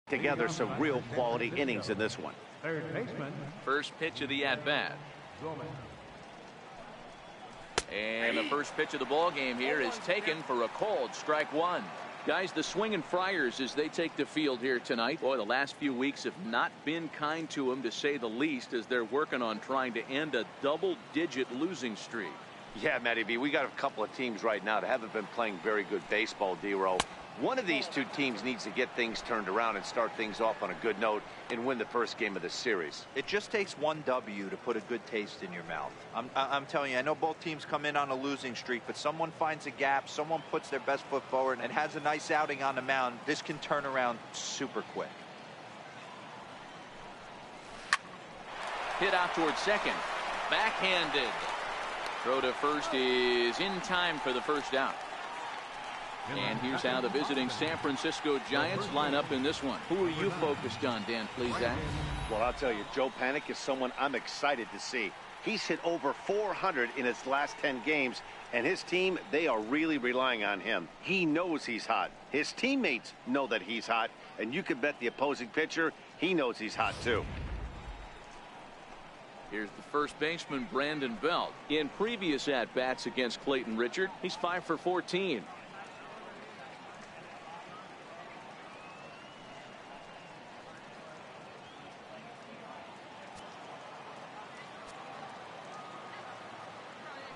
Together some real quality innings in this one. Third baseman. First pitch of the at-bat. And the first pitch of the ball game here is taken for a called strike one. Guys, the Swinging Friars, as they take the field here tonight, boy, the last few weeks have not been kind to them, to say the least, as they're working on trying to end a double-digit losing streak. Yeah, Matty B, we got a couple of teams right now that haven't been playing very good baseball, D-Row. One of these two teams needs to get things turned around and start things off on a good note and win the first game of the series. It just takes one W to put a good taste in your mouth. I'm telling you, I know both teams come in on a losing streak, but someone finds a gap, someone puts their best foot forward and has a nice outing on the mound. This can turn around super quick. Hit out towards second. Backhanded. Throw to first is in time for the first out. And here's how the visiting San Francisco Giants line up in this one. Who are you focused on, Dan Plesac? Well, I'll tell you, Joe Panik is someone I'm excited to see. He's hit over 400 in his last 10 games, and his team, they are really relying on him. He knows he's hot. His teammates know that he's hot, and you can bet the opposing pitcher, he knows he's hot too. Here's the first baseman, Brandon Belt. In previous at-bats against Clayton Richard, he's 5 for 14.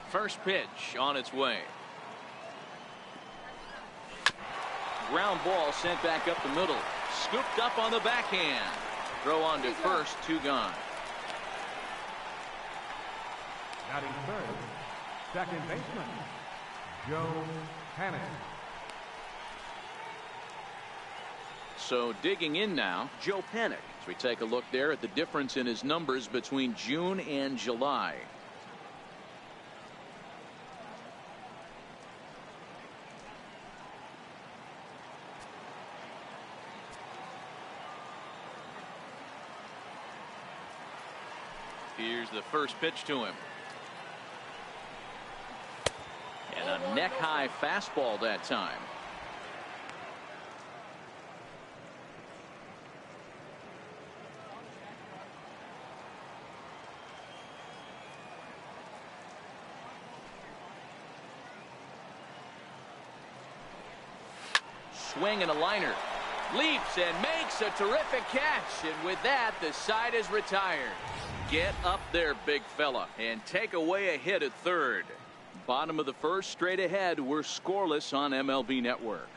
First pitch on its way. Ground ball sent back up the middle. Scooped up on the backhand. Throw on to first, 2 gone. Batting third, second baseman, Joe Panik. So digging in now, Joe Panik. As we take a look there at the difference in his numbers between June and July. Here's the first pitch to him. And a neck-high fastball that time. Swing and a liner. Leaps and makes a terrific catch. And with that, the side is retired. Get up there, big fella, and take away a hit at third. Bottom of the first, straight ahead. We're scoreless on MLB Network.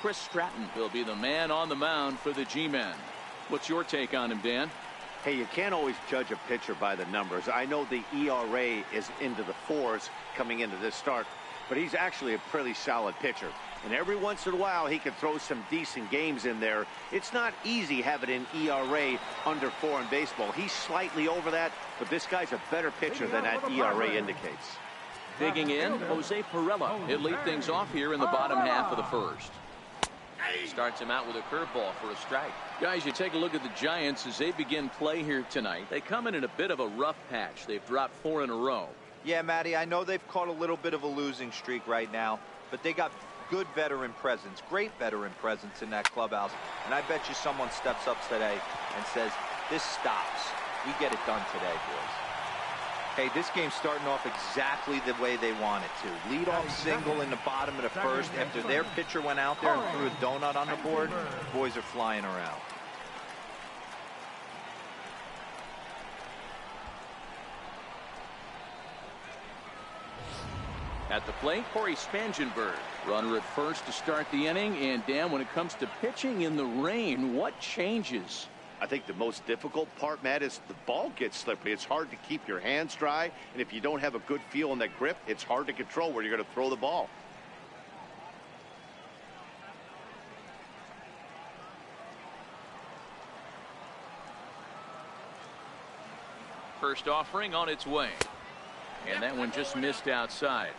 Chris Stratton will be the man on the mound for the G-Men. What's your take on him, Dan? Hey, you can't always judge a pitcher by the numbers. I know the ERA is into the 4s coming into this start, but he's actually a pretty solid pitcher. And every once in a while, he can throw some decent games in there. It's not easy having an ERA under 4 in baseball. He's slightly over that, but this guy's a better pitcher than that ERA indicates. Digging in, Jose Pirela. He'll lead things off here in the bottom half of the first. Starts him out with a curveball for a strike. Guys, you take a look at the Giants as they begin play here tonight. They come in a bit of a rough patch. They've dropped 4 in a row. Yeah, Matty, I know they've caught a little bit of a losing streak right now, but they got good veteran presence, great veteran presence in that clubhouse. And I bet you someone steps up today and says, this stops. We get it done today, boys. Hey, this game's starting off exactly the way they want it to. Lead-off single in the bottom of the first. After their pitcher went out there and threw a donut on the board, the boys are flying around. At the plate, Corey Spangenberg. Runner at first to start the inning. And, Dan, when it comes to pitching in the rain, what changes? I think the most difficult part, Matt, is the ball gets slippery. It's hard to keep your hands dry, and if you don't have a good feel in that grip, it's hard to control where you're going to throw the ball. First offering on its way. And that one just missed outside.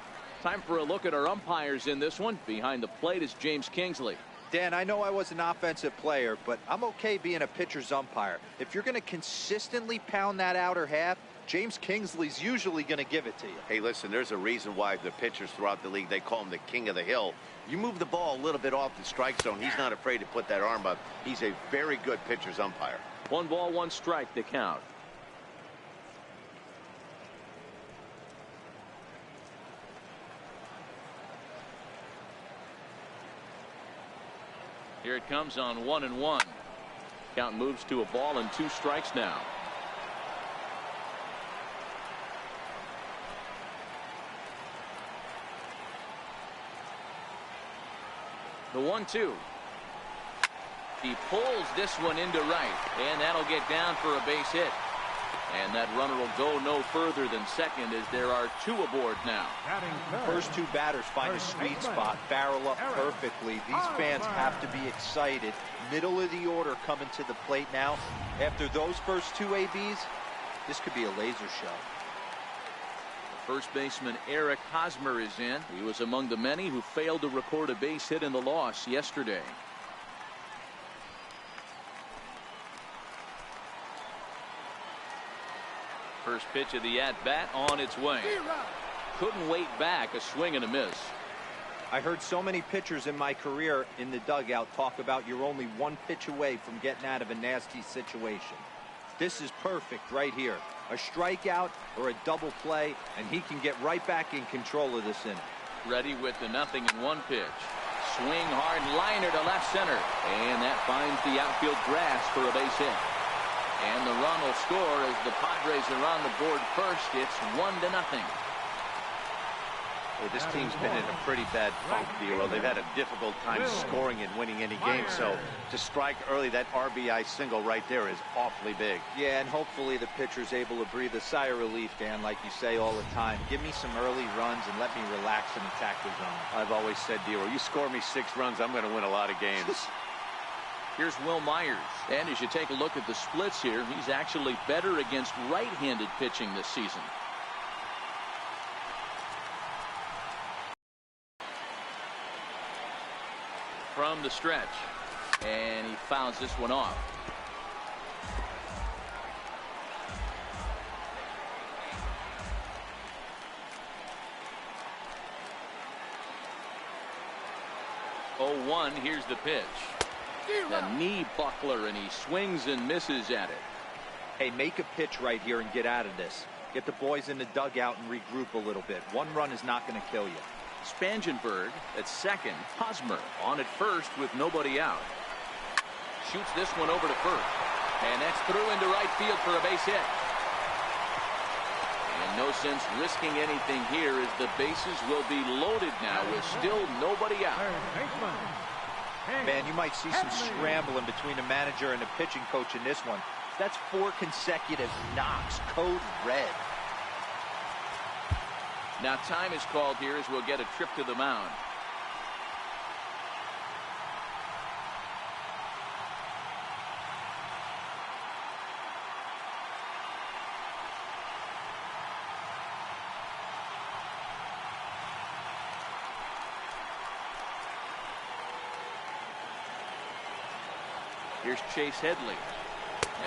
Time for a look at our umpires in this one. Behind the plate is James Kingsley. Dan, I know I was an offensive player, but I'm okay being a pitcher's umpire. If you're going to consistently pound that outer half, James Kingsley's usually going to give it to you. Hey, listen, there's a reason why the pitchers throughout the league, they call him the king of the hill. You move the ball a little bit off the strike zone, he's not afraid to put that arm up. He's a very good pitcher's umpire. 1 ball, 1 strike, the count. Here it comes on 1-1. Count moves to a ball and 2 strikes now. The 1-2. He pulls this one into right, and that'll get down for a base hit. And that runner will go no further than second as there are 2 aboard now. First 2 batters find a sweet spot, barrel up perfectly. These fans have to be excited. Middle of the order coming to the plate now. After those first 2 ABs, this could be a laser show. First baseman Eric Hosmer is in. He was among the many who failed to record a base hit in the loss yesterday. First pitch of the at-bat on its way. Couldn't wait back, a swing and a miss. I heard so many pitchers in my career in the dugout talk about you're only 1 pitch away from getting out of a nasty situation. This is perfect right here. A strikeout or a double play, and he can get right back in control of this inning. Ready with the 0-1 pitch. Swing hard liner to left center, and that finds the outfield grass for a base hit. And the run will score as the Padres are on the board first. It's 1-0. Hey, this team's been in a pretty bad funk, D'Lo. They've had a difficult time scoring and winning any game. So to strike early, that RBI single right there is awfully big. Yeah, and hopefully the pitcher's able to breathe a sigh of relief, Dan, like you say all the time. Give me some early runs and let me relax and attack the zone. I've always said, D'Lo, you score me 6 runs, I'm going to win a lot of games. Here's Will Myers. And as you take a look at the splits here, he's actually better against right-handed pitching this season. From the stretch. And he fouls this one off. Oh, 1, here's the pitch. The knee buckler, and he swings and misses at it. Hey, make a pitch right here and get out of this. Get the boys in the dugout and regroup a little bit. 1 run is not going to kill you. Spangenberg at second. Hosmer on at first with nobody out. Shoots this one over to first. And that's through into right field for a base hit. And no sense risking anything here as the bases will be loaded now with still nobody out. Man, you might see some scrambling between the manager and the pitching coach in this one. That's 4 consecutive knocks, code red. Now time is called here as we'll get a trip to the mound. Here's Chase Headley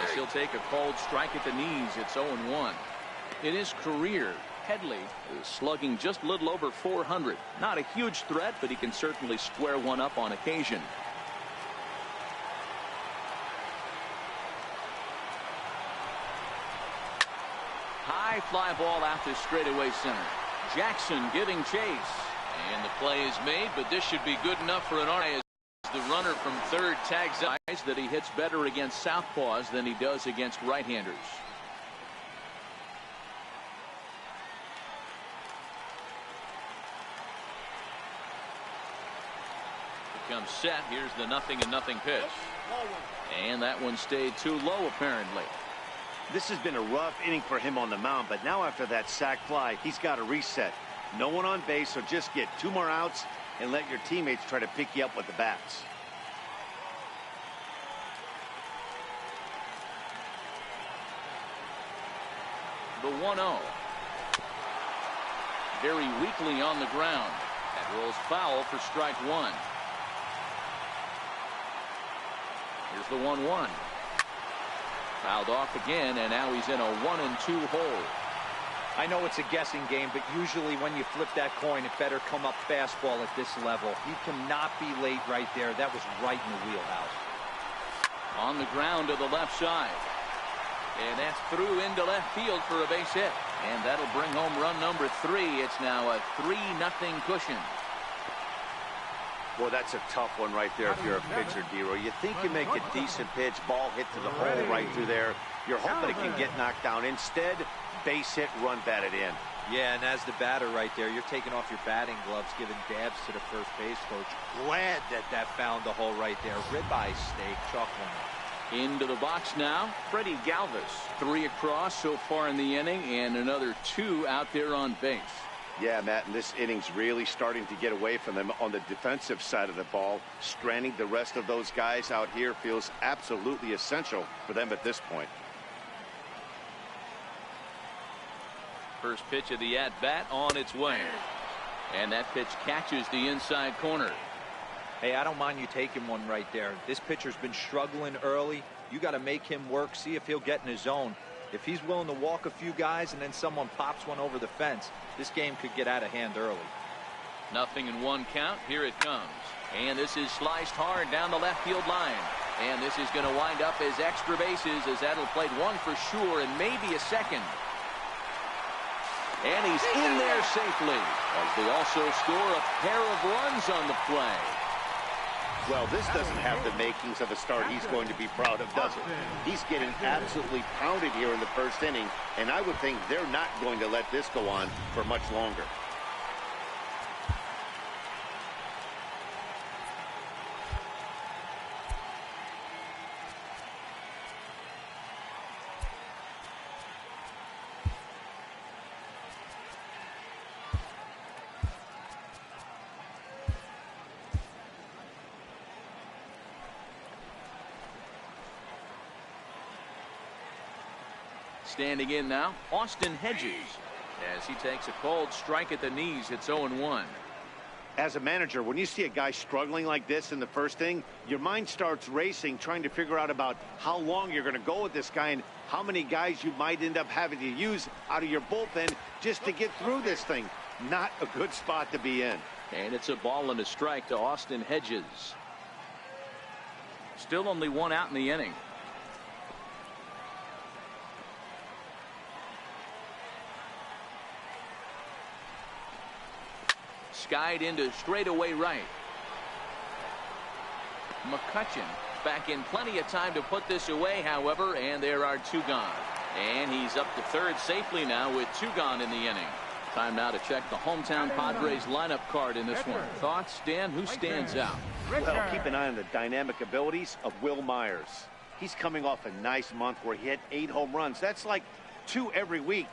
as he'll take a cold strike at the knees. It's 0-1. In his career, Headley is slugging just a little over 400. Not a huge threat, but he can certainly square one up on occasion. High fly ball out to straightaway center. Jackson giving chase. And the play is made, but this should be good enough for an RBI. The runner from third tags eyes that he hits better against southpaws than he does against right-handers. Becomes set. Here's the 0-0 pitch. And that one stayed too low apparently. This has been a rough inning for him on the mound, but now after that sac fly, he's got to reset. No one on base, so just get 2 more outs and let your teammates try to pick you up with the bats. The 1-0. Very weakly on the ground. That rolls foul for strike 1. Here's the 1-1. Fouled off again, and now he's in a 1-2 hole. I know it's a guessing game, but usually when you flip that coin, it better come up fastball at this level. He cannot be late right there. That was right in the wheelhouse. On the ground to the left side. And that's through into left field for a base hit. And that'll bring home run number 3. It's now a 3-0 cushion. Boy, that's a tough one right there if you're a pitcher, Dero. You think you make a decent pitch, ball hit to the hole right through there. You're hoping it can get knocked down. Instead, base hit, run batted in. Yeah, and as the batter right there, you're taking off your batting gloves, giving dabs to the first base coach. Glad that found the hole right there. Ribeye steak, chalk one. Into the box now, Freddie Galvis. 3 across so far in the inning, and another 2 out there on base. Yeah, Matt, and this inning's really starting to get away from them on the defensive side of the ball. Stranding the rest of those guys out here feels absolutely essential for them at this point. First pitch of the at-bat on its way. And that pitch catches the inside corner. Hey, I don't mind you taking one right there. This pitcher's been struggling early. You got to make him work, see if he'll get in his zone. If he's willing to walk a few guys and then someone pops one over the fence, this game could get out of hand early. 0-1 count. Here it comes. And this is sliced hard down the left field line. And this is going to wind up as extra bases, as that'll play 1 for sure and maybe a second. And he's in there safely, as they also score a pair of runs on the play. Well, this doesn't have the makings of a start he's going to be proud of, does it? He's getting absolutely pounded here in the first inning, and I would think they're not going to let this go on for much longer. Standing in now, Austin Hedges, as he takes a cold strike at the knees. It's 0-1. As a manager, when you see a guy struggling like this in the first inning, your mind starts racing, trying to figure out about how long you're going to go with this guy and how many guys you might end up having to use out of your bullpen just to get through this thing. Not a good spot to be in. And it's a ball and a strike to Austin Hedges. Still only 1 out in the inning. Skied into straightaway right. McCutchen back in plenty of time to put this away, however, and there are 2 gone. And he's up to third safely now with 2 gone in the inning. Time now to check the hometown Padres lineup card in this one. Thoughts, Dan? Who stands out? Well, keep an eye on the dynamic abilities of Wil Myers. He's coming off a nice month where he had 8 home runs. That's like 2 every week.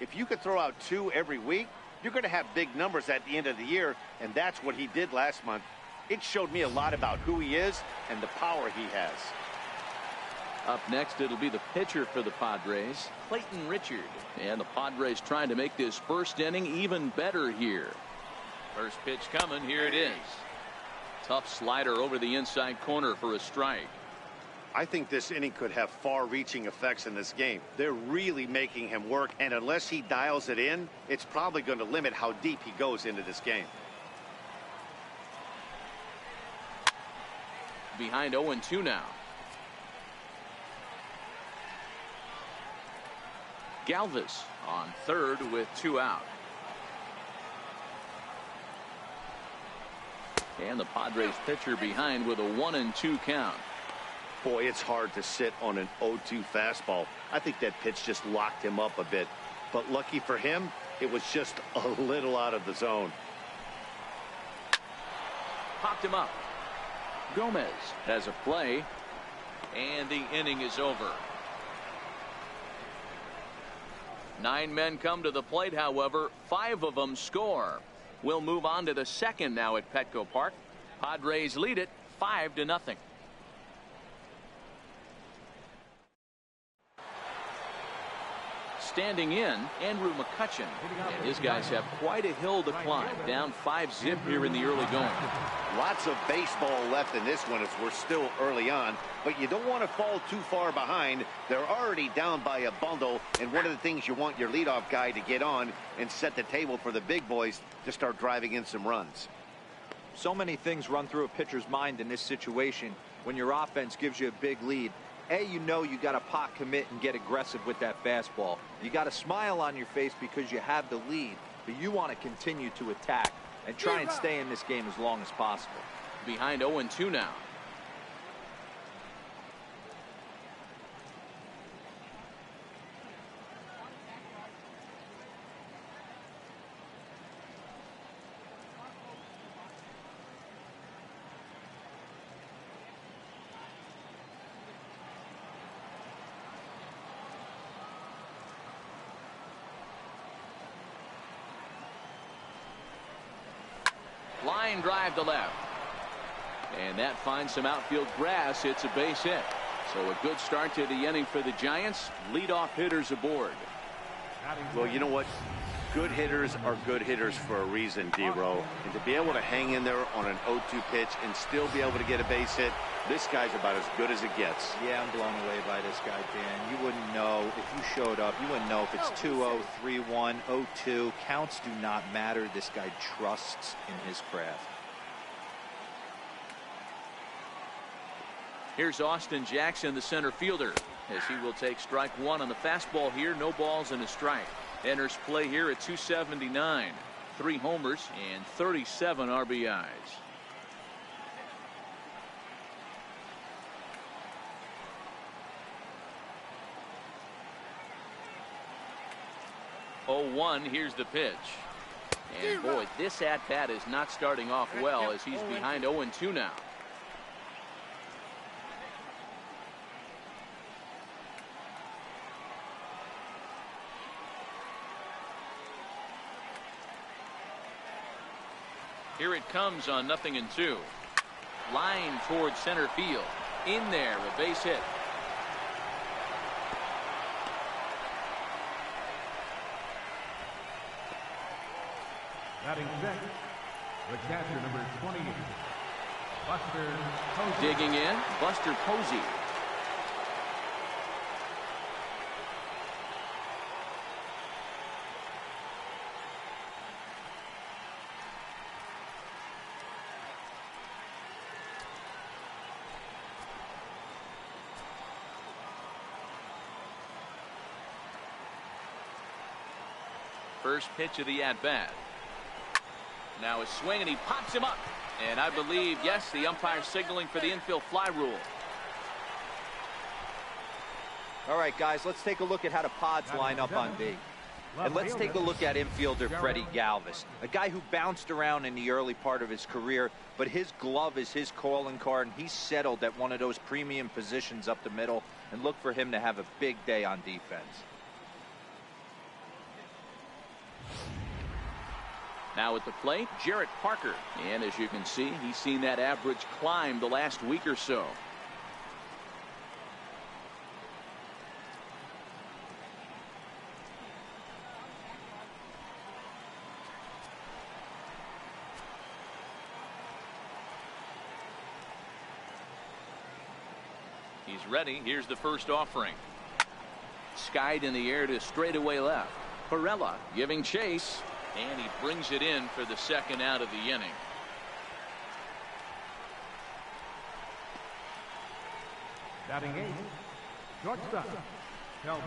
If you could throw out 2 every week, you're going to have big numbers at the end of the year, and that's what he did last month. It showed me a lot about who he is and the power he has. Up next, it'll be the pitcher for the Padres, Clayton Richard. And the Padres trying to make this first inning even better here. First pitch coming. Here it is. Tough slider over the inside corner for a strike. I think this inning could have far-reaching effects in this game. They're really making him work, and unless he dials it in, it's probably going to limit how deep he goes into this game. Behind 0-2 now. Galvis on third with 2 out. And the Padres pitcher behind with a 1-2 count. Boy, it's hard to sit on an 0-2 fastball. I think that pitch just locked him up a bit. But lucky for him, it was just a little out of the zone. Popped him up. Gomez has a play, and the inning is over. 9 men come to the plate, however, 5 of them score. We'll move on to the second now at Petco Park. Padres lead it 5-0. Standing in, Andrew McCutchen. And his guys have quite a hill to climb. Down 5-zip here in the early going. Lots of baseball left in this one as we're still early on, but you don't want to fall too far behind. They're already down by a bundle, and one of the things you want your leadoff guy to get on and set the table for the big boys to start driving in some runs. So many things run through a pitcher's mind in this situation when your offense gives you a big lead. You know you got to pot commit and get aggressive with that fastball. You got a smile on your face because you have the lead, but you want to continue to attack and try and stay in this game as long as possible. Behind 0-2 now. Line drive to left. And that finds some outfield grass. It's a base hit. So a good start to the inning for the Giants. Leadoff hitters aboard. Well, you know what? Good hitters are good hitters for a reason, D-Row. And to be able to hang in there on an 0-2 pitch and still be able to get a base hit, this guy's about as good as it gets. Yeah, I'm blown away by this guy, Dan. You wouldn't know if you showed up. You wouldn't know if it's 2-0, 3-1, 0-2. Counts do not matter. This guy trusts in his craft. Here's Austin Jackson, the center fielder, as he will take strike one on the fastball here. No balls and a strike. Enters play here at 279. 3 homers and 37 RBIs. Oh, 1, here's the pitch. And boy, this at-bat is not starting off well as he's behind 0-2 now. Here it comes on 0-2. Line towards center field. In there, a base hit. Batting sixth, the catcher, number 28, Buster Posey. Digging in, Buster Posey. First pitch of the at-bat. Now a swing, and he pops him up. And I believe, yes, the umpire signaling for the infield fly rule. All right, guys, let's take a look at how the Pods line up on B. And let's take a look at infielder Freddie Galvis, a guy who bounced around in the early part of his career, but his glove is his calling card, and he's settled at one of those premium positions up the middle, and look for him to have a big day on defense. Now at the plate, Jarrett Parker. And as you can see, he's seen that average climb the last week or so. He's ready. Here's the first offering. Skied in the air to straightaway left. Perella giving chase. And he brings it in for the second out of the inning. Batting eighth, shortstop, Kelby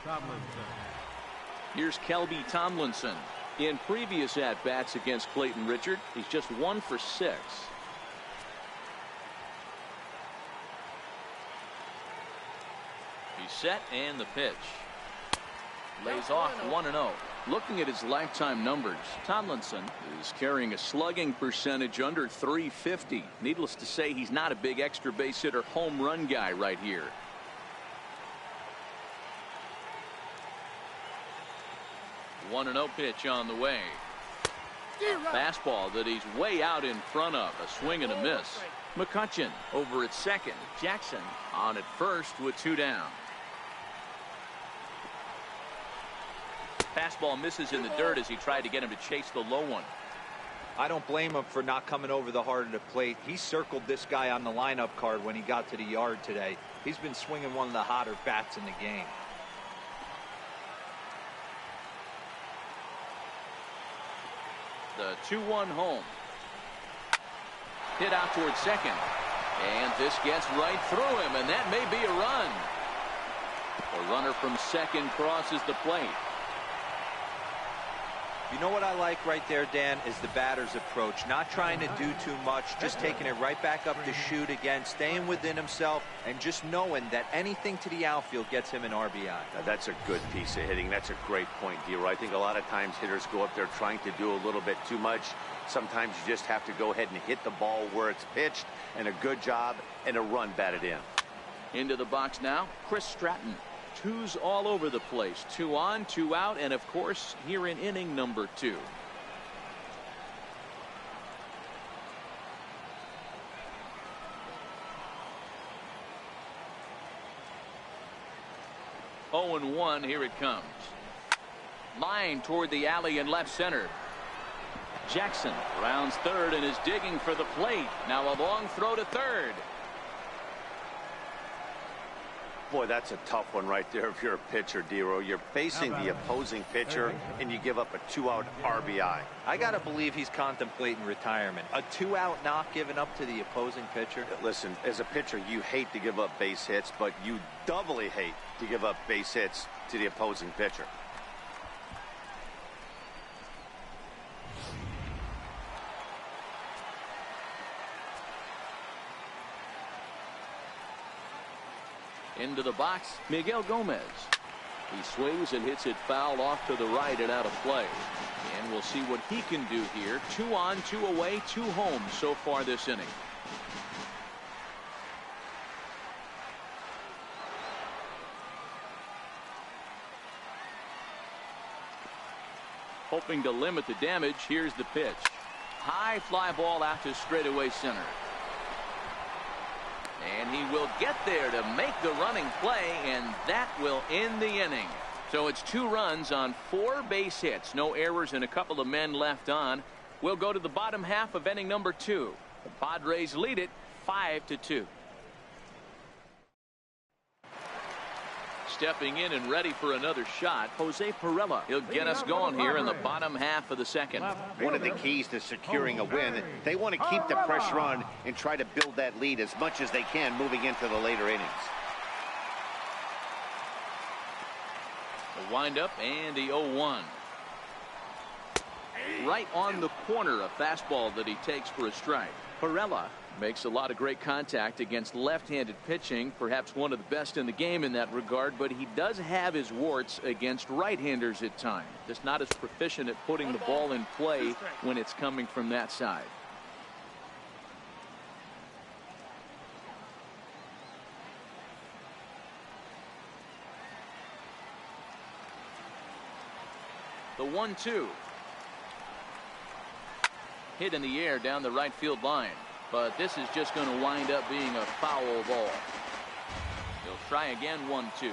Tomlinson. Here's Kelby Tomlinson. In previous at-bats against Clayton Richard, he's just 1 for 6. He's set, and the pitch. Lays off 1-0. Looking at his lifetime numbers, Tomlinson is carrying a slugging percentage under .350. Needless to say, he's not a big extra base hitter home run guy right here. The 1-0 pitch on the way. A fastball that he's way out in front of. A swing and a miss. McCutchen over at second. Jackson on at first with 2 down. Fastball misses in the dirt as he tried to get him to chase the low one. I don't blame him for not coming over the heart of the plate. He circled this guy on the lineup card when he got to the yard today. He's been swinging one of the hotter bats in the game. The 2-1 home. Hit out towards second. And this gets right through him, and that may be a run. The runner from second crosses the plate. You know what I like right there, Dan, is the batter's approach. Not trying to do too much, just taking it right back up to shoot again, staying within himself, and just knowing that anything to the outfield gets him an RBI. Now, that's a good piece of hitting. That's a great point, D-Roy. I think a lot of times hitters go up there trying to do a little bit too much. Sometimes you just have to go ahead and hit the ball where it's pitched, and a good job and a run batted in. Into the box now, Chris Stratton. Twos all over the place. 2 on, 2 out, and of course here in inning number 2. Oh and 1, here it comes. Line toward the alley in left center. Jackson rounds third and is digging for the plate. Now a long throw to third. Boy, that's a tough one right there if you're a pitcher, D-Roy. You're facing the opposing pitcher, and you give up a 2-out RBI. I got to believe he's contemplating retirement. A 2-out knock given up to the opposing pitcher. Listen, as a pitcher, you hate to give up base hits, but you doubly hate to give up base hits to the opposing pitcher. Into the box, Miguel Gomez. He swings and hits it foul off to the right and out of play. And we'll see what he can do here. 2 on, 2 away, 2 home so far this inning. Hoping to limit the damage, here's the pitch. High fly ball out to straightaway center. And he will get there to make the running play, and that will end the inning. So it's 2 runs on 4 base hits. No errors and a couple of men left on. We'll go to the bottom half of inning number 2. The Padres lead it 5-2. Stepping in and ready for another shot, Jose Pirela. He'll get us going here in the bottom half of the second. One of the keys to securing a win, they want to keep the pressure on and try to build that lead as much as they can moving into the later innings. The windup and the 0-1. Right on the corner, a fastball that he takes for a strike. Pirela makes a lot of great contact against left-handed pitching, perhaps one of the best in the game in that regard, but he does have his warts against right-handers at times. Just not as proficient at putting the ball in play when it's coming from that side. The 1-2. Hit in the air down the right field line. But this is just going to wind up being a foul ball. He'll try again, 1-2.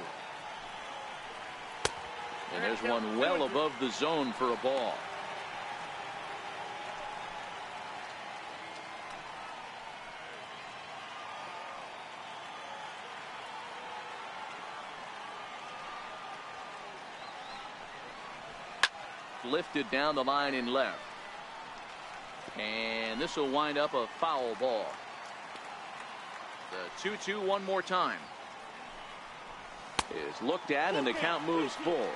And there's one well above the zone for a ball. Lifted down the line in left. And this will wind up a foul ball. The 2-2 one more time. Is looked at and the count moves full.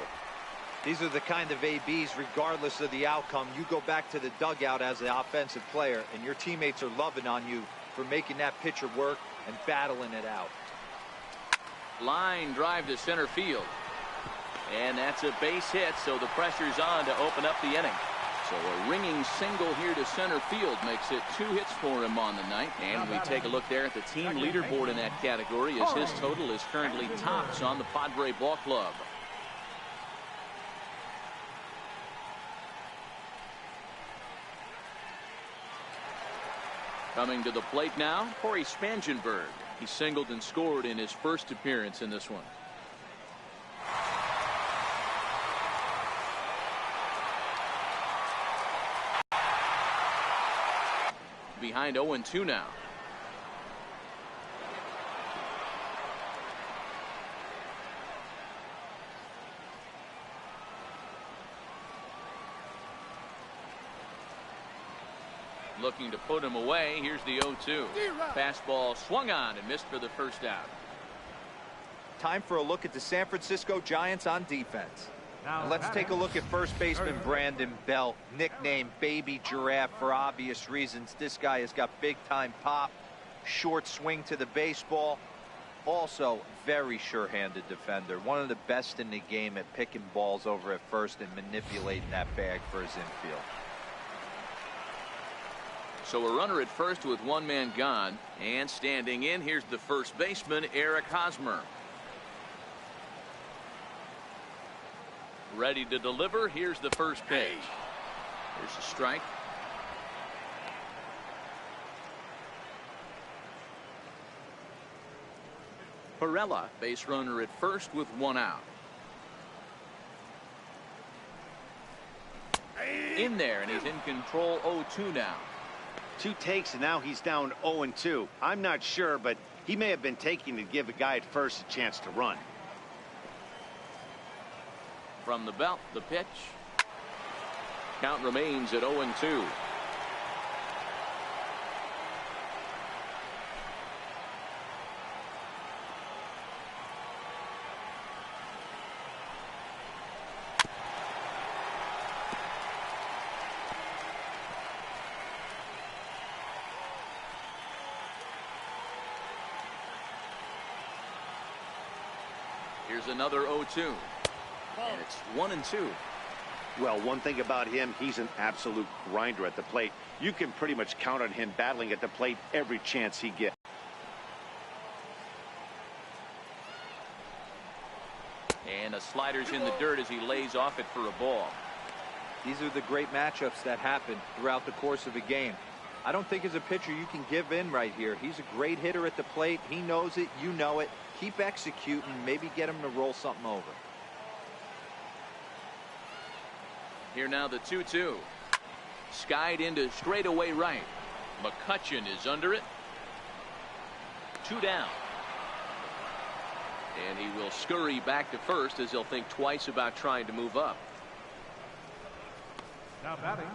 These are the kind of ABs, regardless of the outcome, you go back to the dugout as an offensive player and your teammates are loving on you for making that pitcher work and battling it out. Line drive to center field. And that's a base hit, so the pressure's on to open up the inning. So a ringing single here to center field makes it 2 hits for him on the night. And we take a look there at the team leaderboard in that category as his total is currently tops on the Padre Ball Club. Coming to the plate now, Corey Spangenberg. He singled and scored in his first appearance in this one. behind 0-2 now. Looking to put him away. Here's the 0-2. Fastball swung on and missed for the first out. Time for a look at the San Francisco Giants on defense. And let's take a look at first baseman Brandon Belt, nicknamed Baby Giraffe for obvious reasons. This guy has got big-time pop, short swing to the baseball. Also, very sure-handed defender. One of the best in the game at picking balls over at first and manipulating that bag for his infield. So a runner at first with one man gone, and standing in, here's the first baseman, Eric Hosmer. Ready to deliver. Here's the first pitch. Here's a strike. Perella, base runner at first with one out. In there, and he's in control. 0-2 now. 2 takes, and now he's down 0-2. I'm not sure, but he may have been taking to give a guy at first a chance to run. From the belt, the pitch. Count remains at 0-2. Here's another 0-2. And it's 1-2. Well, one thing about him, he's an absolute grinder at the plate. You can pretty much count on him battling at the plate every chance he gets. And a slider's in the dirt as he lays off it for a ball. These are the great matchups that happen throughout the course of a game. I don't think as a pitcher you can give in right here. He's a great hitter at the plate. He knows it. You know it. Keep executing. Maybe get him to roll something over. Here now the 2-2. Skied into straightaway right. McCutchen is under it. 2 down. And he will scurry back to first as he'll think twice about trying to move up. Now batting,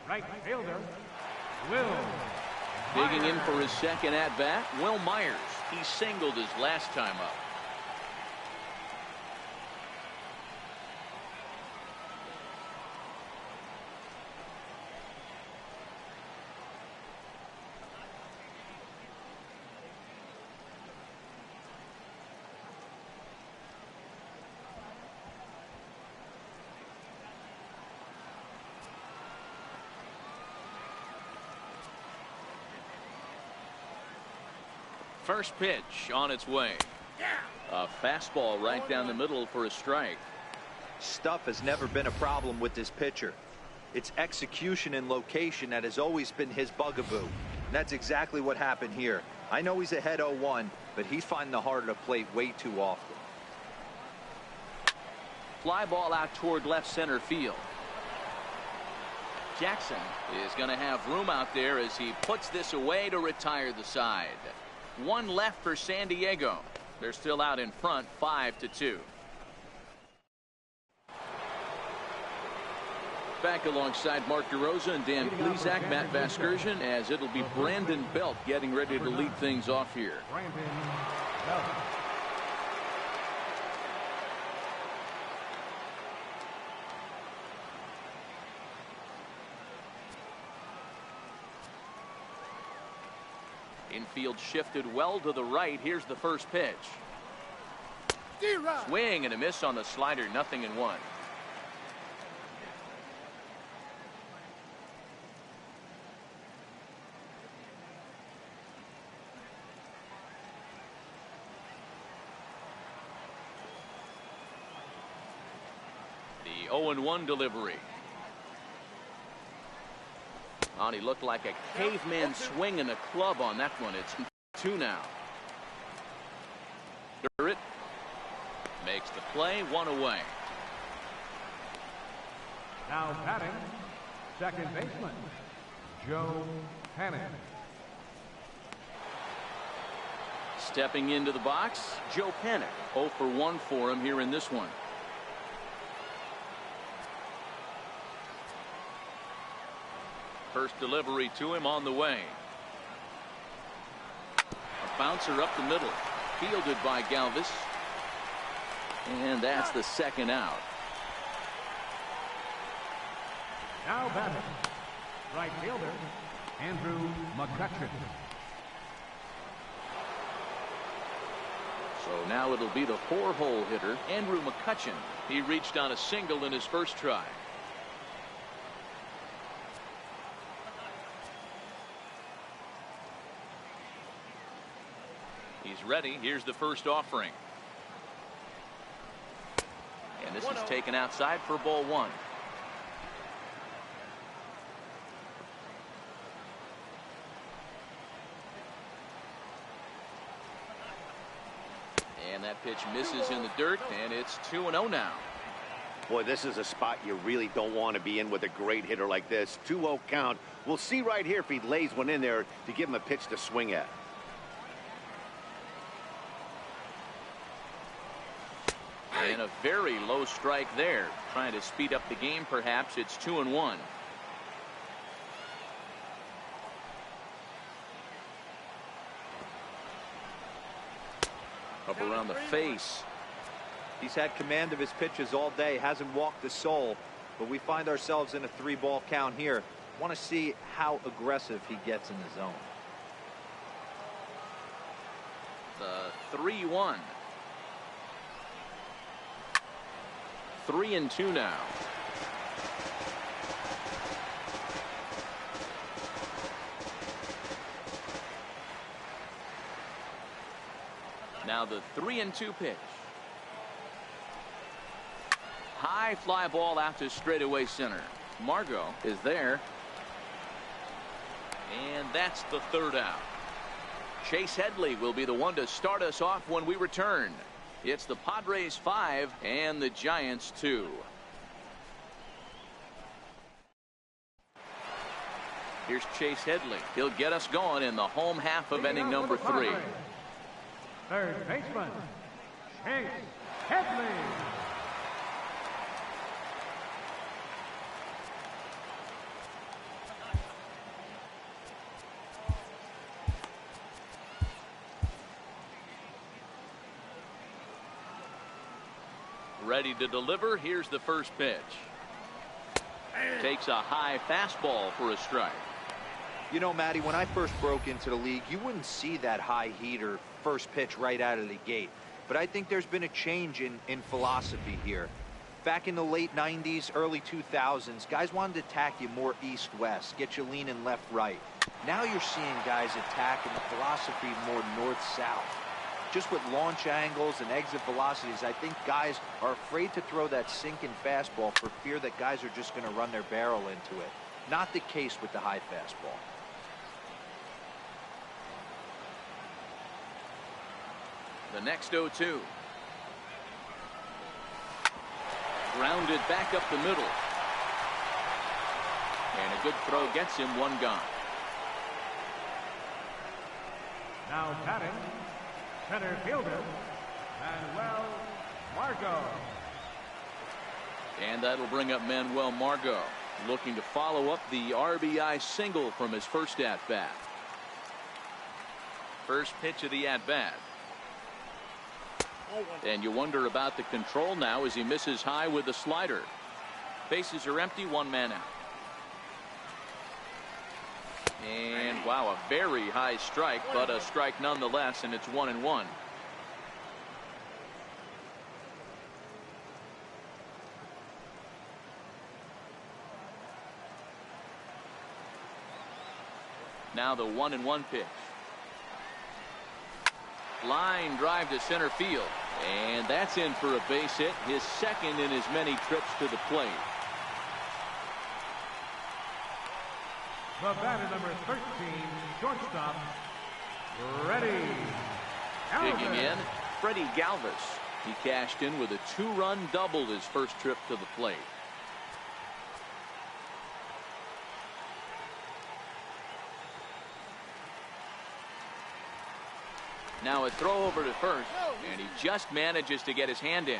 right fielder, Will Digging in Myers. for his second at-bat, Will Myers. He singled his last time up. First pitch on its way. A fastball right down the middle for a strike. Stuff has never been a problem with this pitcher. It's execution and location that has always been his bugaboo. And that's exactly what happened here. I know he's ahead 0-1, but he's finding the heart of the plate way too often. Fly ball out toward left center field. Jackson is going to have room out there as he puts this away to retire the side. One left for San Diego. They're still out in front, 5-2. Back alongside Mark DeRosa and Dan Plesac, Matt Vasgersian, as it'll be Brandon Belt getting ready to lead things off here. Brandon Belt. Infield shifted well to the right. Here's the first pitch. Swing and a miss on the slider, 0-1. The 0-1 delivery. He looked like a caveman swinging a club on that one. It's 2 now. Durrett makes the play, 1 away. Now batting, second baseman, Joe Cannon. Stepping into the box, Joe Panik. 0 for 1 for him here in this one. First delivery to him on the way. A bouncer up the middle. Fielded by Galvis. And that's the second out. Now batting, right fielder, Andrew McCutchen. So now it'll be the 4-hole hitter, Andrew McCutchen. He reached on a single in his first try. He's ready. Here's the first offering. And this is taken outside for ball 1. And that pitch misses in the dirt, and it's 2-0 now. Boy, this is a spot you really don't want to be in with a great hitter like this. 2-0 count. We'll see right here if he lays one in there to give him a pitch to swing at. And a very low strike there. Trying to speed up the game, perhaps. It's 2-1. Up around the face. He's had command of his pitches all day, hasn't walked a soul, but we find ourselves in a 3-ball count here. Want to see how aggressive he gets in the zone. The 3-1. 3-2 now. Now the 3-2 pitch. High fly ball out to straightaway center. Margot is there. And that's the third out. Chase Headley will be the one to start us off when we return. It's the Padres 5 and the Giants 2. Here's Chase Headley. He'll get us going in the home half of inning number 3. Third baseman, Chase Headley. Ready to deliver. Here's the first pitch. Takes a high fastball for a strike. You know, Matty, when I first broke into the league, you wouldn't see that high heater first pitch right out of the gate. But I think there's been a change in philosophy here. Back in the late 90s, early 2000s, guys wanted to attack you more east-west, get you leaning left-right. Now you're seeing guys attack in the philosophy more north-south. Just with launch angles and exit velocities, I think guys are afraid to throw that sinking fastball for fear that guys are just going to run their barrel into it. Not the case with the high fastball. The next 0-2. Grounded back up the middle. And a good throw gets him one gone. Now batting, center fielder, Manuel Margot. And that'll bring up Manuel Margot, looking to follow up the RBI single from his first at-bat. First pitch of the at-bat. And you wonder about the control now as he misses high with the slider. Bases are empty, one man out. And wow, a very high strike, but a strike nonetheless, and it's 1-1. Now the 1-1 pitch. Line drive to center field, and that's in for a base hit, his second in as many trips to the plate. The batter, number 13, shortstop, Freddie Galvis. Digging in, Freddie Galvis. He cashed in with a 2-run double his first trip to the plate. Now a throw over to first, and he just manages to get his hand in.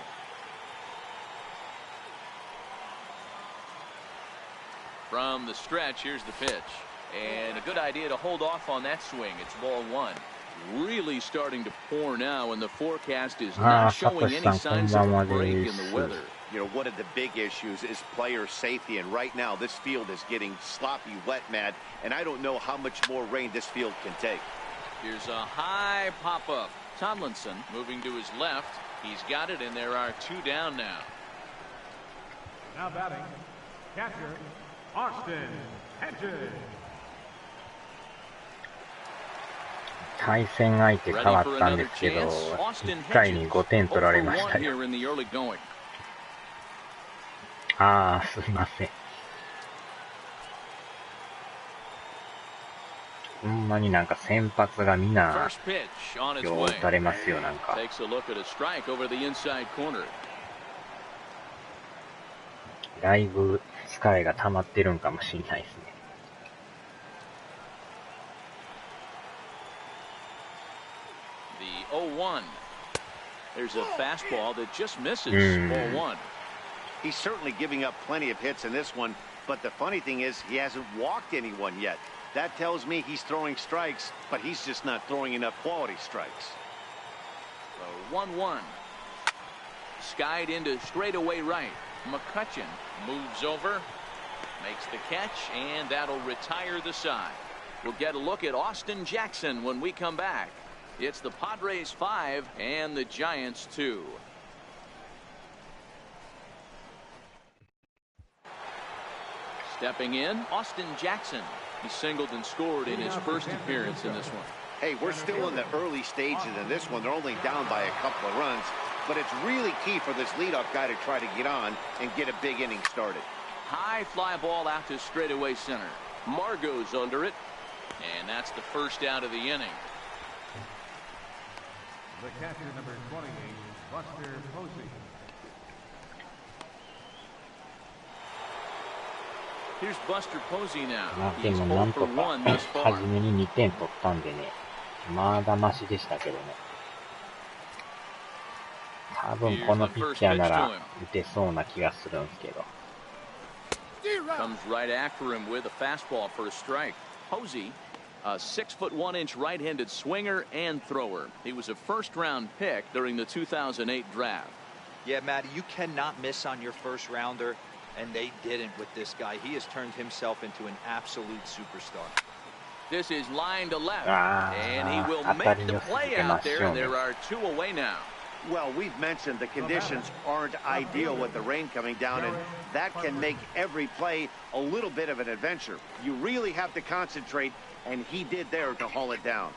From the stretch, here's the pitch. And a good idea to hold off on that swing. It's ball one. Really starting to pour now, and the forecast is not showing any signs of a break in the weather. You know, one of the big issues is player safety, and right now this field is getting sloppy, wet, Matt, and I don't know how much more rain this field can take. Here's a high pop-up. Tomlinson moving to his left. He's got it, and there are two down now. Now batting, catcher, Austin Hedges. 対戦相手変わったんですけど、1回に5点取られましたよ。ああ、すいません。ほんまになんか先発がみんな、よう打たれますよ、なんか。だいぶ疲れが溜まってるんかもしれないですね。0-1. There's a fastball that just misses. 0-1. He's certainly giving up plenty of hits in this one, but the funny thing is he hasn't walked anyone yet. That tells me he's throwing strikes, but he's just not throwing enough quality strikes. So 1-1. Skied into straightaway right. McCutchen moves over, makes the catch, and that'll retire the side. We'll get a look at Austin Jackson when we come back. It's the Padres 5 and the Giants 2. Stepping in, Austin Jackson. He singled and scored in his first appearance in this one. Hey, we're still in the early stages in this one. They're only down by a couple of runs, but it's really key for this leadoff guy to try to get on and get a big inning started. High fly ball out to straightaway center. Margot's under it, and that's the first out of the inning. The catcher, number 28, Buster Posey. Here's Buster Posey now. まあでもなんとか初めに2点取ったんでね、まだマシでしたけどね。多分このピッチャーなら打てそうな気がするんですけど。Comes right after him with a fastball for a strike. Posey, a 6'1" right-handed swinger and thrower. He was a first-round pick during the 2008 draft. Yeah, Matty, you cannot miss on your first rounder, and they didn't with this guy. He has turned himself into an absolute superstar. This is line to left, and he will make the play out there, and there are two away now. Well, we've mentioned the conditions aren't ideal with the rain coming down, and that can make every play a little bit of an adventure. You really have to concentrate, and he did there to haul it down.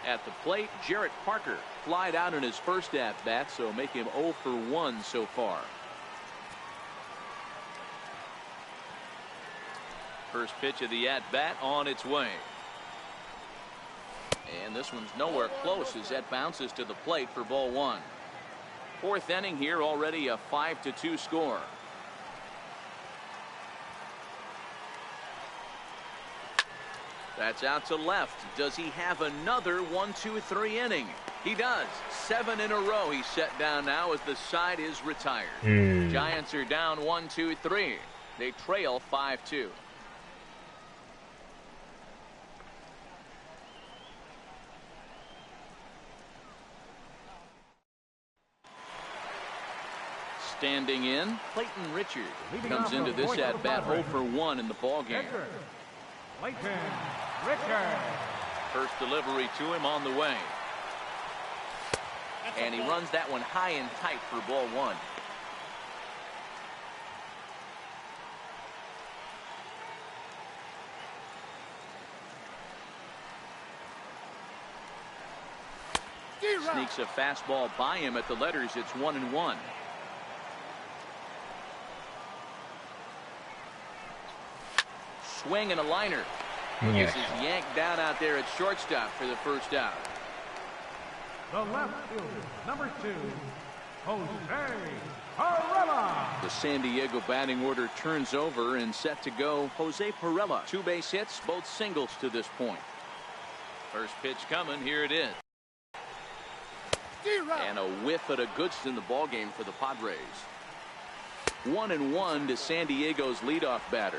At the plate, Jarrett Parker flied out in his first at-bat, so make him 0 for 1 so far. First pitch of the at-bat on its way. And this one's nowhere close as that bounces to the plate for ball one. Fourth inning here, already a 5-2 score. That's out to left. Does he have another 1-2-3 inning? He does. 7 in a row he's set down now as the side is retired. Giants are down 1-2-3. They trail 5-2. Standing in, Clayton Richard comes into this at-bat 0 for 1 in the ballgame. Clayton Richard. First delivery to him on the way. And he runs that one high and tight for ball one. Sneaks a fastball by him at the letters. It's 1-1. Swing and a liner. This is yanked down out there at shortstop for the first out. The left fielder, number 2, Jose Pirela. The San Diego batting order turns over and set to go Jose Pirela. 2 base hits, both singles to this point. First pitch coming. Here it is. And a whiff at a goods in the ball game for the Padres. 1-1 to San Diego's leadoff batter.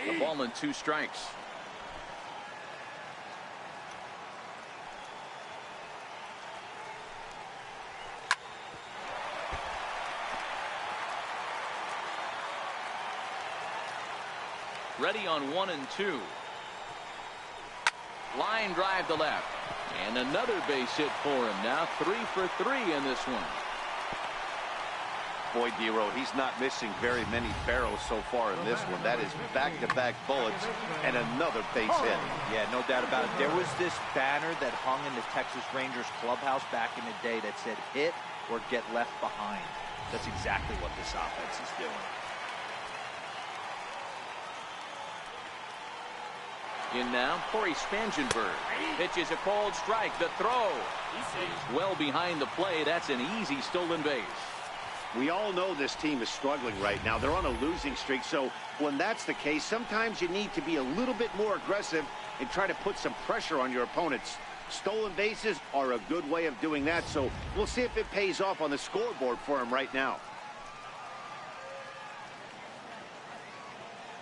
A ball and 2 strikes. Ready on 1 and 2. Line drive to left. And another base hit for him. Now 3 for 3 in this one. Boy, Dero, he's not missing very many barrels so far in this one. That is back-to-back bullets and another base hit. Yeah, no doubt about it. There was this banner that hung in the Texas Rangers clubhouse back in the day that said hit or get left behind. That's exactly what this offense is doing. In now, Corey Spangenberg. Pitches a cold strike. The throw. Well behind the play. That's an easy stolen base. We all know this team is struggling right now. They're on a losing streak, so when that's the case, sometimes you need to be a little bit more aggressive and try to put some pressure on your opponents. Stolen bases are a good way of doing that, so we'll see if it pays off on the scoreboard for him right now.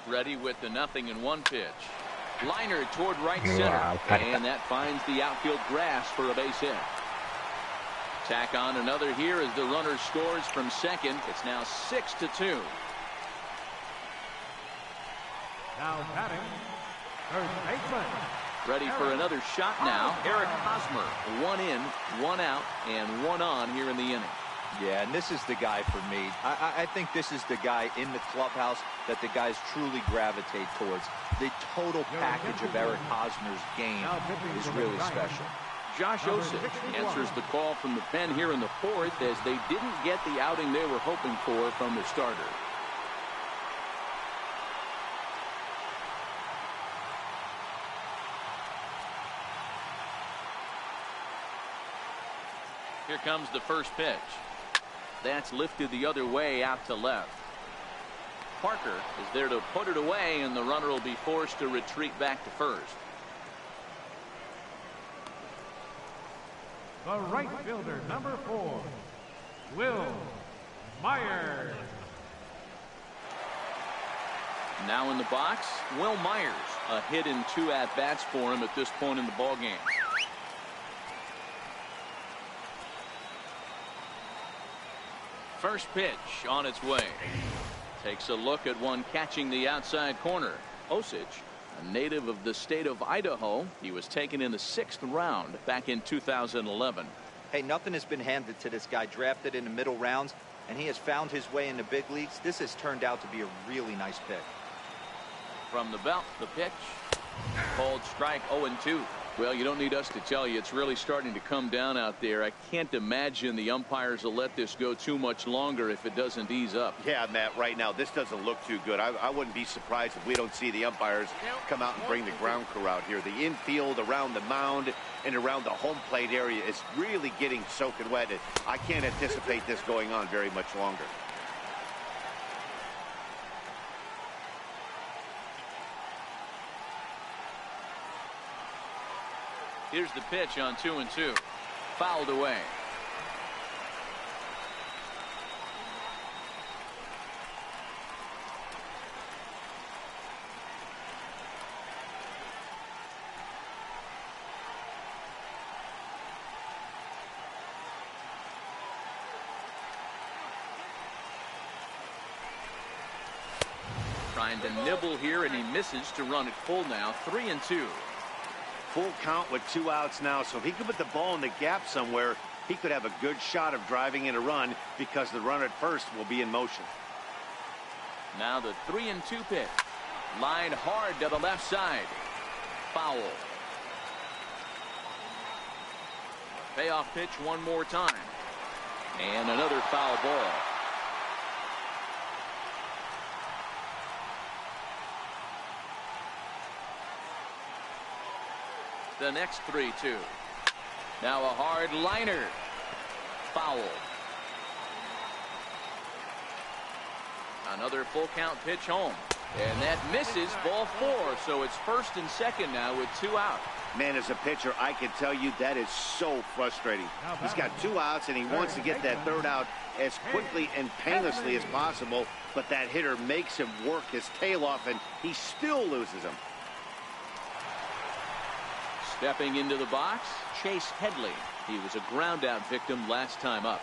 Ready with the 0-1 pitch. Liner toward right center, and that finds the outfield grass for a base hit. Tack on another here as the runner scores from second. It's now 6-2. Now batting, first baseman. Ready for another shot now. Eric Hosmer. 1 in, 1 out, and 1 on here in the inning. Yeah, and this is the guy for me. I think this is the guy in the clubhouse that the guys truly gravitate towards. The total package of Eric Hosmer's game is really special. Josh Osich answers the call from the pen here in the 4th as they didn't get the outing they were hoping for from the starter. Here comes the first pitch. That's lifted the other way out to left. Parker is there to put it away, and the runner will be forced to retreat back to first. The right fielder, number 4, Will Myers. Now in the box, Will Myers. A hit in 2 at-bats for him at this point in the ballgame. First pitch on its way. Takes a look at one catching the outside corner. Osich, a native of the state of Idaho. He was taken in the 6th round back in 2011. Hey, nothing has been handed to this guy. Drafted in the middle rounds, and he has found his way in the big leagues. This has turned out to be a really nice pick. From the belt, the pitch. Called strike 0-2. Well, you don't need us to tell you it's really starting to come down out there. I can't imagine the umpires will let this go too much longer if it doesn't ease up. Yeah, Matt, right now this doesn't look too good. I wouldn't be surprised if we don't see the umpires come out and bring the ground crew out here. The infield around the mound and around the home plate area is really getting soaking wet. I can't anticipate this going on very much longer. Here's the pitch on 2-2. Fouled away. Trying to nibble here, and he misses to run it full now. 3-2. Full count with 2 outs now, so if he could put the ball in the gap somewhere, he could have a good shot of driving in a run because the runner at first will be in motion. Now the 3-2 pitch. Line hard to the left side. Foul. Payoff pitch one more time. And another foul ball. the next 3-2. Now a hard liner. Foul. Another full count pitch home. And that misses, ball 4. So it's first and second now with 2 out. Man, as a pitcher, I can tell you that is so frustrating. He's got 2 outs, and he wants to get that 3rd out as quickly and painlessly as possible. But that hitter makes him work his tail off, and he still loses him. Stepping into the box, Chase Headley. He was a ground out victim last time up.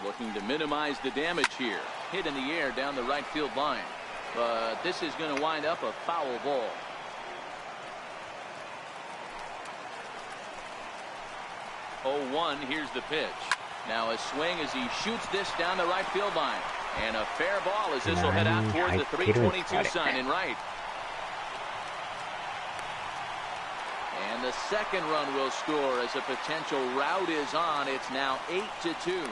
Looking to minimize the damage here. Hit in the air down the right field line. But this is going to wind up a foul ball. Oh, 1, here's the pitch. Now a swing as he shoots this down the right field line. And a fair ball as this will head out toward the 322 sign in right. And the second run will score as a potential rout is on. It's now 8-2.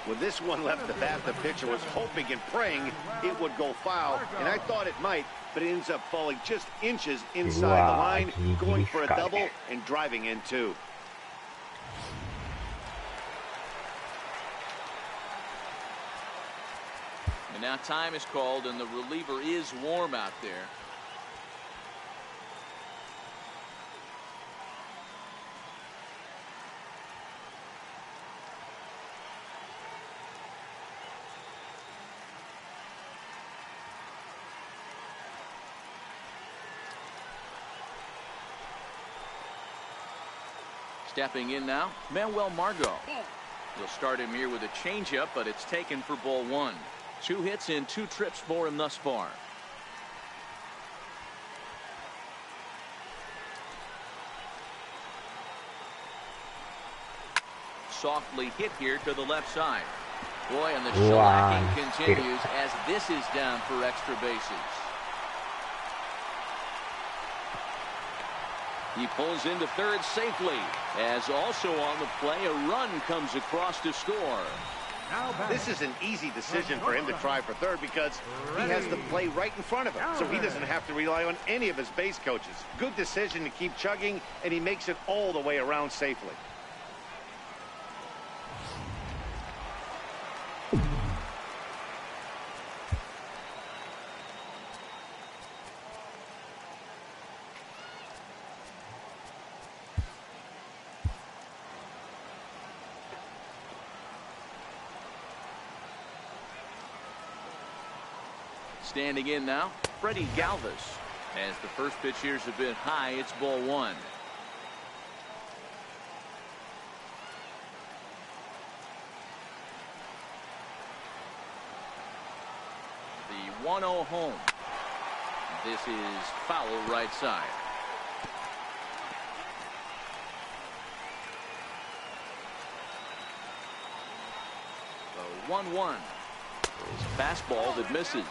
When this one left the bat, the pitcher was hoping and praying it would go foul, and I thought it might, but it ends up falling just inches inside the line, going for a double and driving in 2. And now time is called, and the reliever is warm out there. Stepping in now, Manuel Margot. He'll start him here with a changeup, but it's taken for ball 1. 2 hits and 2 trips for him thus far. Softly hit here to the left side. Boy, and the shellacking continues as this is down for extra bases. He pulls into third safely, as also on the play a run comes across to score. This is an easy decision for him to try for third because he has the play right in front of him, so he doesn't have to rely on any of his base coaches. Good decision to keep chugging, and he makes it all the way around safely. Standing in now, Freddie Galvis. As the first pitch here's a bit high, it's ball 1. The 1-0 home. This is foul right side. The 1-1 is a fastball that misses.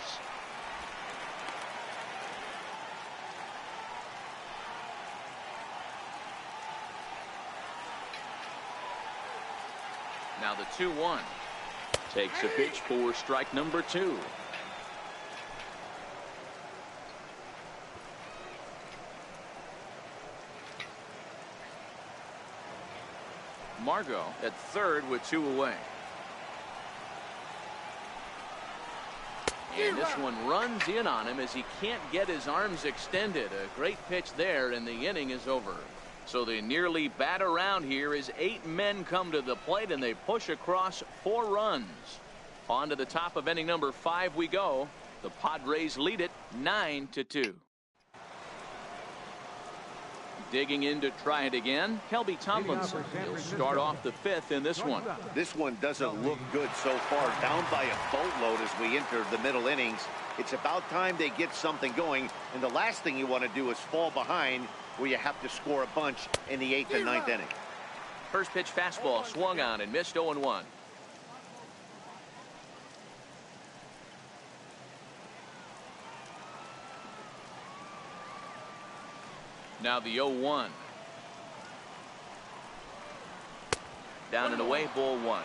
Now the 2-1 takes a pitch for strike number 2. Margot at third with 2 away. And this one runs in on him as he can't get his arms extended. A great pitch there, and the inning is over. So they nearly bat around here as 8 men come to the plate, and they push across 4 runs. On to the top of inning number 5 we go. The Padres lead it 9-2. Digging in to try it again, Kelby Tomlinson. He'll start off the 5th in this one. This one doesn't look good so far. Down by a boatload as we enter the middle innings. It's about time they get something going, and the last thing you want to do is fall behind where you have to score a bunch in the 8th and 9th inning. First pitch fastball swung on and missed 0-1. Now the 0-1. Down and away, ball 1.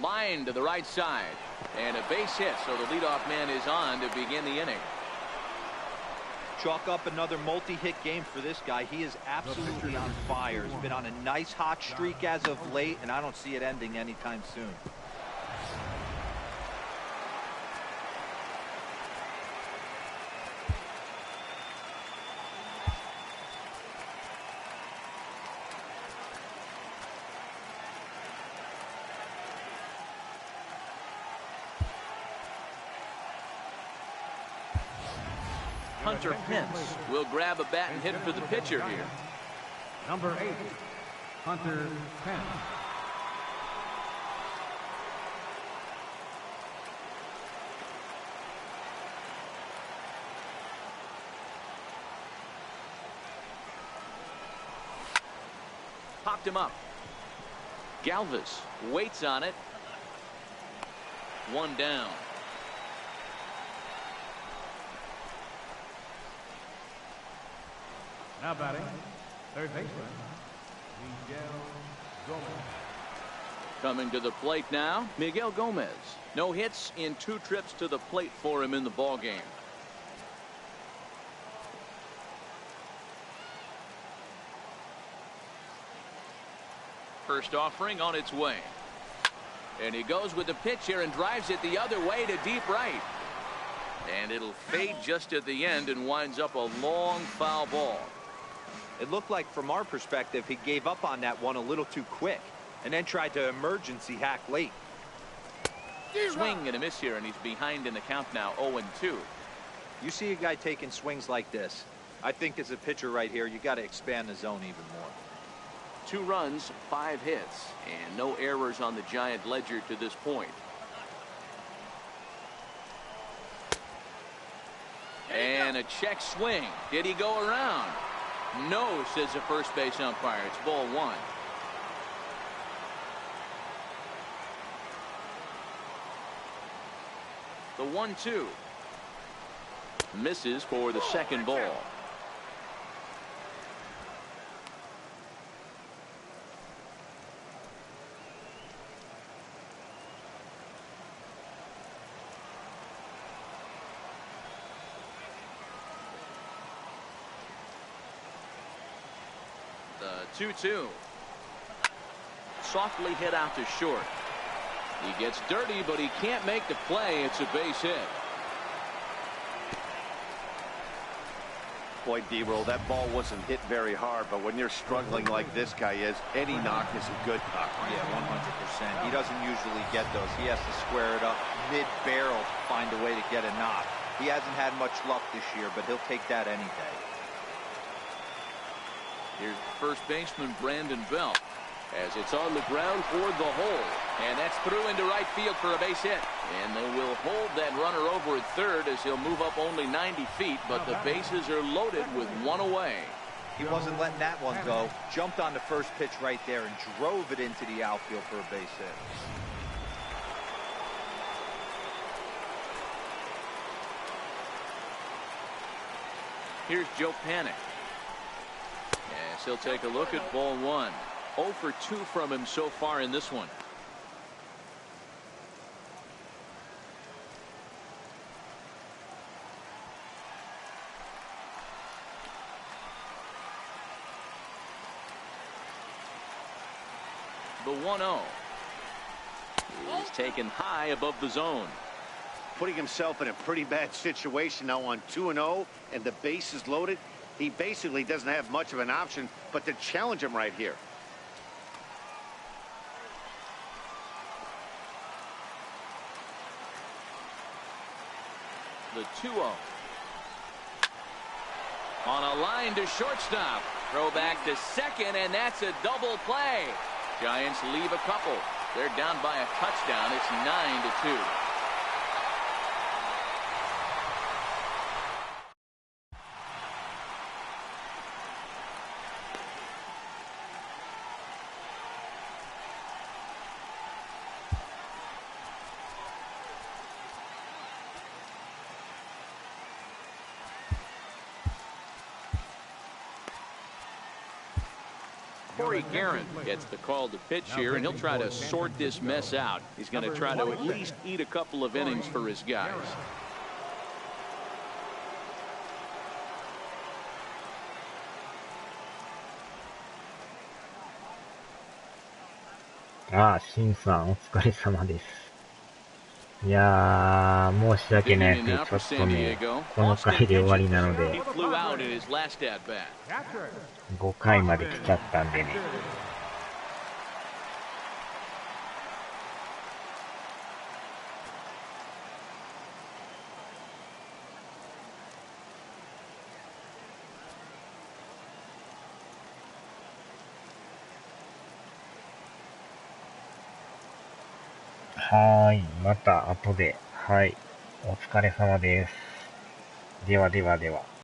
Line to the right side. And a base hit, so the leadoff man is on to begin the inning. Chalk up another multi-hit game for this guy. He is absolutely on fire. He's been on a nice hot streak as of late, and I don't see it ending anytime soon. Hunter Pence will grab a bat and hit for the pitcher here. Number 8, Hunter Pence. Popped him up. Galvis waits on it. One down. Now batting, third baseman, Miguel Gomez. Coming to the plate now, Miguel Gomez. No hits in 2 trips to the plate for him in the ballgame. First offering on its way. And he goes with the pitch here and drives it the other way to deep right. And it'll fade just at the end and winds up a long foul ball. It looked like, from our perspective, he gave up on that one a little too quick and then tried to emergency hack late. Swing and a miss here, and he's behind in the count now, 0-2. You see a guy taking swings like this, I think as a pitcher right here, you got to expand the zone even more. 2 runs, 5 hits, and no errors on the Giant ledger to this point. And a check swing. Did he go around? No, says the first base umpire. It's ball 1. The 1-2. Misses for the second ball. The 2-2. Softly hit out to short. He gets dirty, but he can't make the play. It's a base hit. Boy, D-Roll, that ball wasn't hit very hard, but when you're struggling like this guy is, any knock is a good knock. Yeah, 100%. He doesn't usually get those. He has to square it up mid-barrel to find a way to get a knock. He hasn't had much luck this year, but he'll take that any day. Here's first baseman Brandon Belt as it's on the ground for the hole, and that's through into right field for a base hit, and they will hold that runner over at third as he'll move up only 90 feet, but the bases are loaded with 1 away. He wasn't letting that one go. Jumped on the first pitch right there and drove it into the outfield for a base hit. Here's Joe Panik. Yes, he'll take a look at ball 1. 0 for 2 from him so far in this one. The 1-0 is taken high above the zone. Putting himself in a pretty bad situation now on 2-0, and the base is loaded. He basically doesn't have much of an option but to challenge him right here. The 2-0. On a line to shortstop. Throw back to second, and that's a double play. Giants leave a couple. They're down by a touchdown. It's 9-2. Corey Guerin gets the call to pitch here, and he'll try to sort this mess out. He's going to try to at least eat a couple of innings for his guys.シンさんお疲れ様です。いやー、申し訳ないです。ちょっとね、この回で終わりなので、5回まで来ちゃったんでね。はーい、また後で。はい、お疲れ様です。ではではでは。